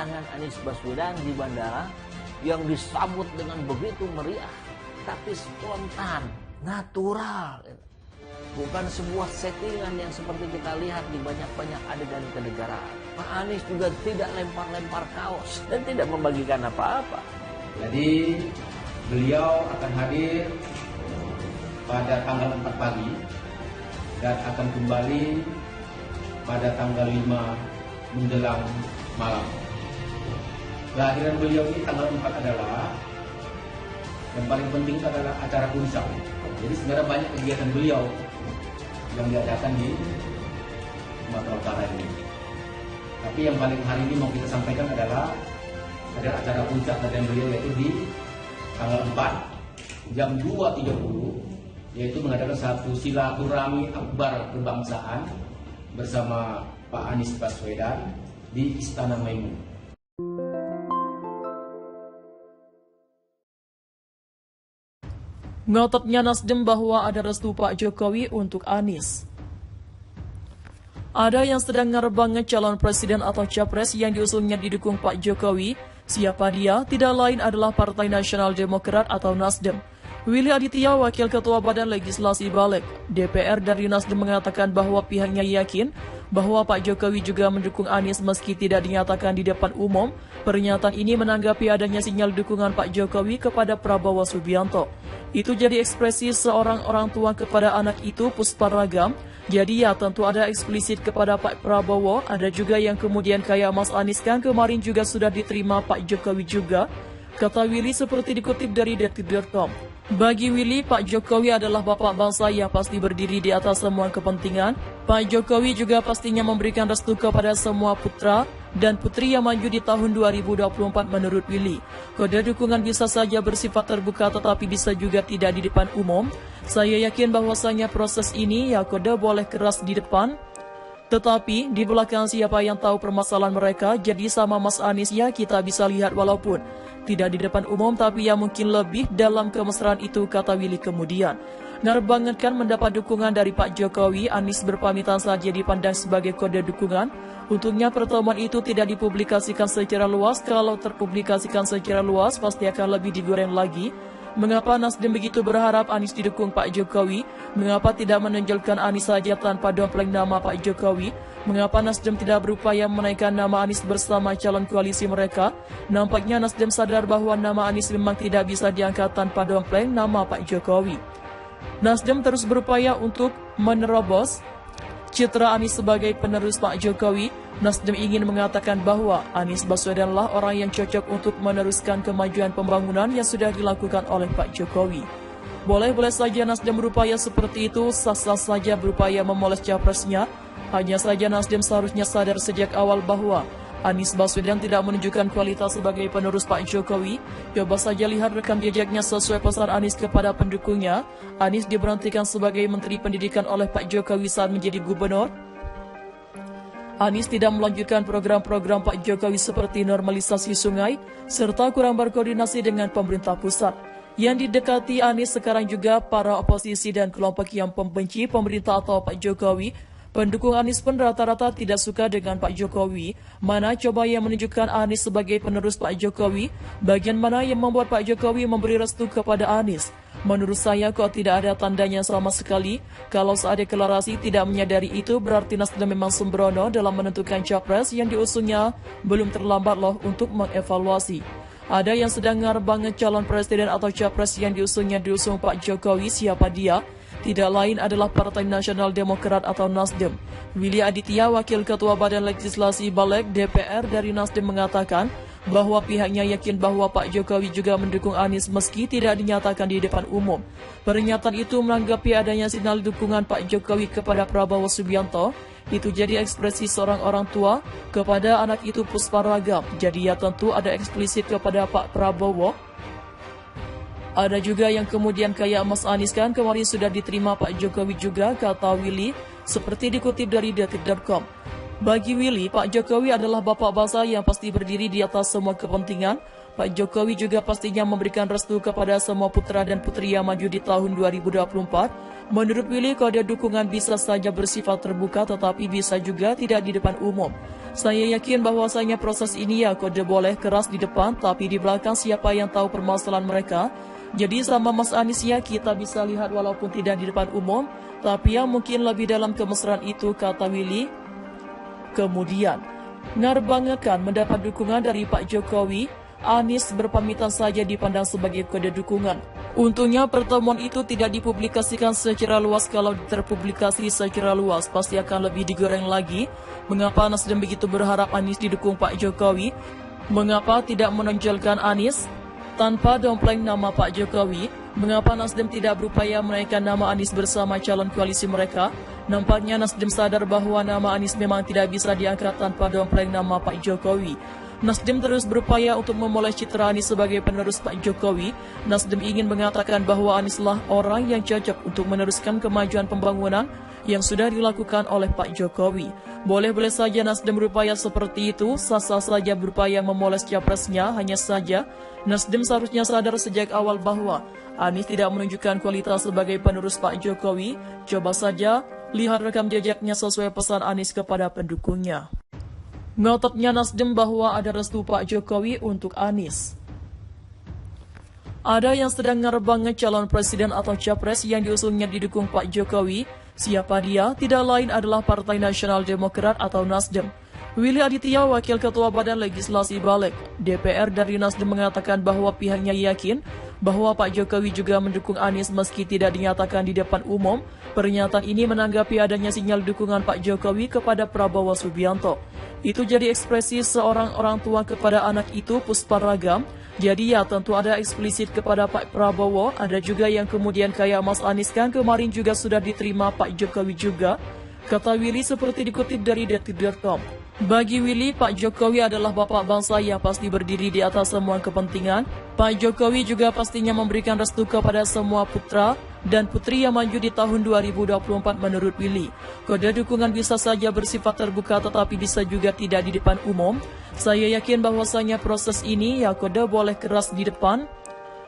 kedatangan Anies Baswedan di bandara yang disambut dengan begitu meriah, tapi spontan, natural. Bukan sebuah settingan yang seperti kita lihat di banyak-banyak adegan kenegaraan. Pak Anies juga tidak lempar-lempar kaos dan tidak membagikan apa-apa. Jadi beliau akan hadir pada tanggal 4 pagi dan akan kembali pada tanggal 5 menjelang malam. Kehadiran beliau ini tanggal 4 adalah yang paling penting adalah acara puncak. Jadi sebenarnya banyak kegiatan beliau yang diadakan di Sumatera Utara ini. Tapi yang paling hari ini mau kita sampaikan adalah ada acara puncak dari beliau, yaitu di tanggal 4 jam 2.30, yaitu mengadakan satu silaturahmi akbar kebangsaan bersama Pak Anies Baswedan di Istana Maimun. Ngototnya Nasdem bahwa ada restu Pak Jokowi untuk Anies. Ada yang sedang ngerebangan calon presiden atau capres yang diusungnya didukung Pak Jokowi. Siapa dia? Tidak lain adalah Partai Nasional Demokrat atau Nasdem. Willy Aditya, Wakil Ketua Badan Legislasi Balik DPR dari Nasdem, mengatakan bahwa pihaknya yakin bahwa Pak Jokowi juga mendukung Anies meski tidak dinyatakan di depan umum. Pernyataan ini menanggapi adanya sinyal dukungan Pak Jokowi kepada Prabowo Subianto. Itu jadi ekspresi seorang orang tua kepada anak itu, Pusparagam. Jadi ya tentu ada eksplisit kepada Pak Prabowo, ada juga yang kemudian kayak Mas Anies kan kemarin juga sudah diterima Pak Jokowi juga. Kata Willy seperti dikutip dari detik.com. Bagi Willy, Pak Jokowi adalah bapak bangsa yang pasti berdiri di atas semua kepentingan. Pak Jokowi juga pastinya memberikan restu kepada semua putra dan putri yang maju di tahun 2024 menurut Willy. Kode dukungan bisa saja bersifat terbuka tetapi bisa juga tidak di depan umum. Saya yakin bahwasanya proses ini ya kode boleh keras di depan, tetapi di belakang siapa yang tahu permasalahan mereka. Jadi sama Mas Anies ya kita bisa lihat walaupun tidak di depan umum tapi ya mungkin lebih dalam kemesraan itu, kata Willy kemudian. Ngarbangetkan mendapat dukungan dari Pak Jokowi, Anies berpamitan saja dipandang sebagai kode dukungan. Untungnya pertemuan itu tidak dipublikasikan secara luas. Kalau terpublikasikan secara luas pasti akan lebih digoreng lagi. Mengapa Nasdem begitu berharap Anies didukung Pak Jokowi? Mengapa tidak menonjolkan Anies saja tanpa dompleng nama Pak Jokowi? Mengapa Nasdem tidak berupaya menaikkan nama Anies bersama calon koalisi mereka? Nampaknya Nasdem sadar bahwa nama Anies memang tidak bisa diangkat tanpa dompleng nama Pak Jokowi. Nasdem terus berupaya untuk menerobos citra Anies sebagai penerus Pak Jokowi. Nasdem ingin mengatakan bahwa Anies Baswedanlah orang yang cocok untuk meneruskan kemajuan pembangunan yang sudah dilakukan oleh Pak Jokowi. Boleh-boleh saja Nasdem berupaya seperti itu, sah-sah saja berupaya memoles capresnya. Hanya saja Nasdem seharusnya sadar sejak awal bahwa Anies Baswedan tidak menunjukkan kualitas sebagai penerus Pak Jokowi. Coba saja lihat rekam jejaknya sesuai pesan Anies kepada pendukungnya. Anies diberhentikan sebagai Menteri Pendidikan oleh Pak Jokowi saat menjadi gubernur. Anies tidak melanjutkan program-program Pak Jokowi seperti normalisasi sungai, serta kurang berkoordinasi dengan pemerintah pusat. Yang didekati Anies sekarang juga para oposisi dan kelompok yang pembenci pemerintah atau Pak Jokowi. Pendukung Anies pun rata-rata tidak suka dengan Pak Jokowi. Mana coba yang menunjukkan Anies sebagai penerus Pak Jokowi? Bagian mana yang membuat Pak Jokowi memberi restu kepada Anies? Menurut saya kok tidak ada tandanya sama sekali. Kalau saat deklarasi tidak menyadari itu, berarti Nasdem memang sembrono dalam menentukan capres yang diusungnya. Belum terlambat loh untuk mengevaluasi. Ada yang sedang ngarbanget calon presiden atau capres yang diusung Pak Jokowi. Siapa dia? Tidak lain adalah Partai Nasional Demokrat atau Nasdem. Willy Aditya, Wakil Ketua Badan Legislasi Balik DPR dari Nasdem, mengatakan bahwa pihaknya yakin bahwa Pak Jokowi juga mendukung Anies meski tidak dinyatakan di depan umum. Pernyataan itu menanggapi adanya sinyal dukungan Pak Jokowi kepada Prabowo Subianto. Itu jadi ekspresi seorang orang tua kepada anak itu, Pusparagam. Jadi ya tentu ada eksplisit kepada Pak Prabowo. Ada juga yang kemudian kayak Mas Anies kan kemarin sudah diterima Pak Jokowi juga, kata Willy, seperti dikutip dari detik.com. Bagi Willy, Pak Jokowi adalah bapak bangsa yang pasti berdiri di atas semua kepentingan. Pak Jokowi juga pastinya memberikan restu kepada semua putra dan putri yang maju di tahun 2024. Menurut Willy, kode dukungan bisa saja bersifat terbuka tetapi bisa juga tidak di depan umum. Saya yakin bahwasanya proses ini ya kode boleh keras di depan tapi di belakang siapa yang tahu permasalahan mereka. Jadi sama Mas Anies ya kita bisa lihat walaupun tidak di depan umum, tapi yang mungkin lebih dalam kemesraan itu, kata Willy. Kemudian, Narbanggakan mendapat dukungan dari Pak Jokowi, Anies berpamitan saja dipandang sebagai kode dukungan. Untungnya pertemuan itu tidak dipublikasikan secara luas. Kalau terpublikasi secara luas pasti akan lebih digoreng lagi. Mengapa Nasdem begitu berharap Anies didukung Pak Jokowi? Mengapa tidak menonjolkan Anies tanpa dompleng nama Pak Jokowi? Mengapa Nasdem tidak berupaya menaikkan nama Anies bersama calon koalisi mereka? Nampaknya Nasdem sadar bahwa nama Anies memang tidak bisa diangkat tanpa dompleng nama Pak Jokowi. Nasdem terus berupaya untuk memoles citra Anies sebagai penerus Pak Jokowi. Nasdem ingin mengatakan bahwa Anieslah orang yang cocok untuk meneruskan kemajuan pembangunan yang sudah dilakukan oleh Pak Jokowi. Boleh-boleh saja Nasdem berupaya seperti itu, sah-sah saja berupaya memoles capresnya, hanya saja Nasdem seharusnya sadar sejak awal bahwa Anies tidak menunjukkan kualitas sebagai penerus Pak Jokowi. Coba saja lihat rekam jejaknya sesuai pesan Anies kepada pendukungnya. Ngototnya Nasdem bahwa ada restu Pak Jokowi untuk Anies. Ada yang sedang ngerebangnya calon presiden atau capres yang diusungnya didukung Pak Jokowi. Siapa dia? Tidak lain adalah Partai Nasional Demokrat atau Nasdem. Willy Aditya, Wakil Ketua Badan Legislasi Balik DPR dari Nasdem, mengatakan bahwa pihaknya yakin bahwa Pak Jokowi juga mendukung Anies meski tidak dinyatakan di depan umum. Pernyataan ini menanggapi adanya sinyal dukungan Pak Jokowi kepada Prabowo Subianto. Itu jadi ekspresi seorang orang tua kepada anak itu, Puspa Ragam. Jadi ya tentu ada eksplisit kepada Pak Prabowo, ada juga yang kemudian kayak Mas Anies kan kemarin juga sudah diterima Pak Jokowi juga, kata Willy seperti dikutip dari detik.com. Bagi Willy, Pak Jokowi adalah bapak bangsa yang pasti berdiri di atas semua kepentingan. Pak Jokowi juga pastinya memberikan restu kepada semua putra dan putri yang maju di tahun 2024 menurut Willy. Kode dukungan bisa saja bersifat terbuka tetapi bisa juga tidak di depan umum. Saya yakin bahwasanya proses ini ya kode boleh keras di depan,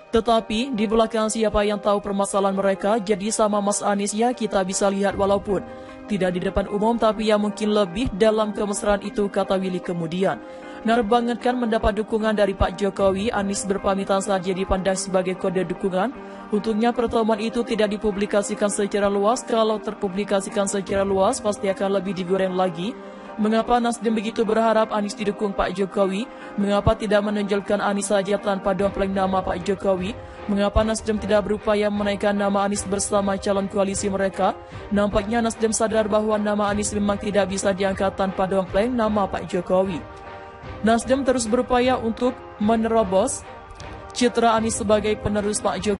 tetapi di belakang siapa yang tahu permasalahan mereka. Jadi sama Mas Anies ya kita bisa lihat walaupun tidak di depan umum tapi yang mungkin lebih dalam kemesraan itu, kata Willy kemudian. Narbanggakan mendapat dukungan dari Pak Jokowi, Anies berpamitan saja dipandang sebagai kode dukungan. Untungnya pertemuan itu tidak dipublikasikan secara luas. Kalau terpublikasikan secara luas pasti akan lebih digoreng lagi. Mengapa Nasdem begitu berharap Anies didukung Pak Jokowi? Mengapa tidak menonjolkan Anies saja tanpa dompleng nama Pak Jokowi? Mengapa Nasdem tidak berupaya menaikkan nama Anies bersama calon koalisi mereka? Nampaknya Nasdem sadar bahwa nama Anies memang tidak bisa diangkat tanpa dompleng nama Pak Jokowi. Nasdem terus berupaya untuk menerobos citra Anies sebagai penerus Pak Jokowi.